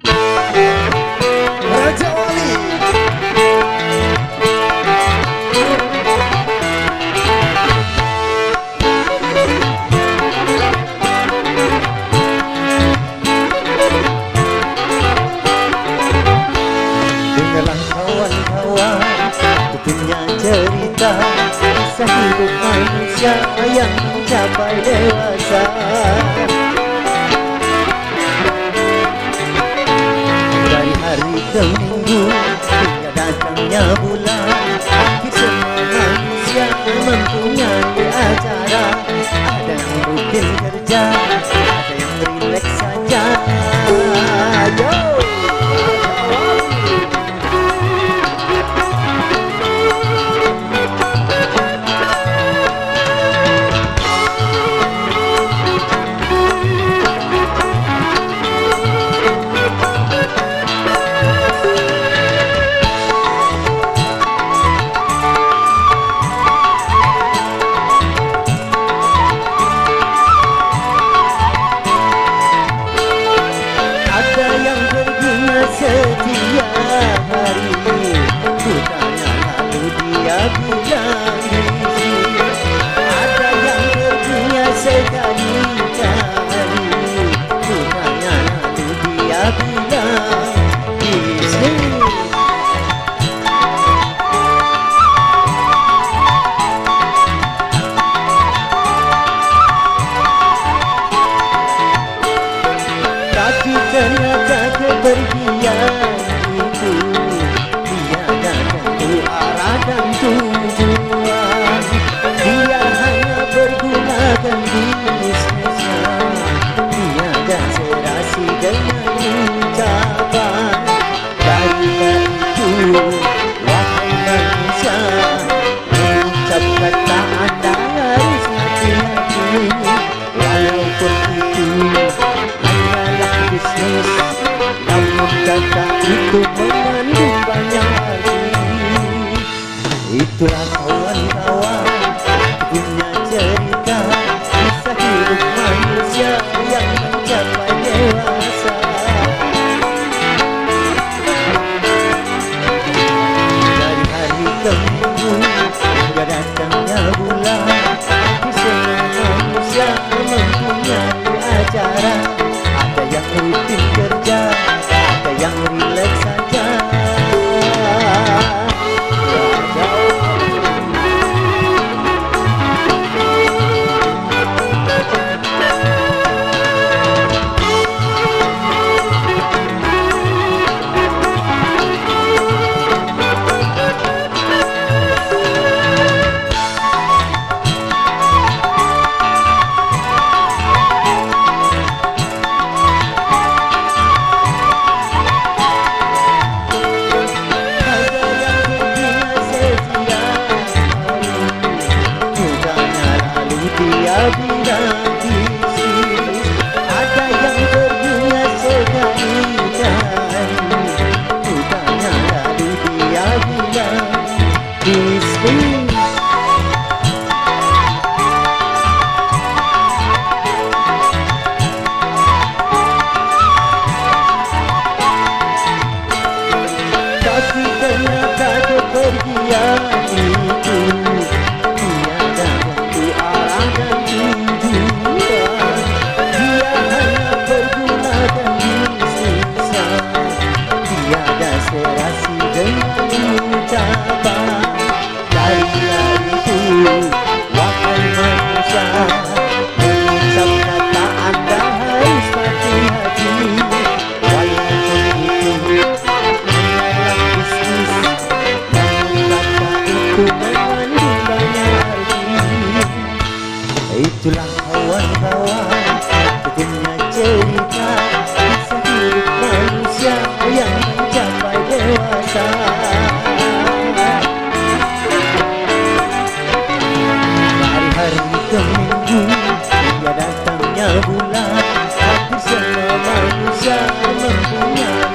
Raja Wali. Dengarlah kawan-kawan, ku punya cerita kisah hidup manusia yang mencapai dewasa. Dari hari ke minggu hingga datangnya bulan, hampir semua manusia mempunyai acara. Ada yang rutin kerja, ada yang rileks saja. Yo! Setiap hari ku tanya lalu dia bilang busy. Ada yang perginya sekali-kali, ku tanya lalu dia bilang busy. Tapi ternyata kepergian itu tiada tentu arah dan tujuan. Dia hanya pergunakan bisnisnya, tiada serasi dengan ucapan. Karena itu, wahai manusia, mengucap kata Anda harus hati-hati. Walaupun itu bisnis, namun kata itu mengandung banyak arti. Itulah kawan-kawan, punya cerita kisah hidup manusia yang mencapai dewasa. Dari hari ke minggu hingga datangnya bulan, semua manusia mempunyai acara. Ada yang rutin kerja, ada yang rileks saja. Dia bilang busy. Ada yang perginya sekali-kali, ku tanya lalu dia bilang busy. Tapi ternyata kepergian itu tiada tentu arah dan tujuan. Dia hanya pergunakan bisnisnya, tiada serasi dengan ucapan. Karena itu, wahai manusia, mengucap kata Anda harus hati-hati. Walaupun itu hanyalah bisnis, namun kata itu mengandung banyak arti. Itulah kawan-kawan, punya cerita kisah hidup manusia yang mencapai dewasa. Dari hari ke minggu hingga datangnya bulan, hampir semua manusia mempunyai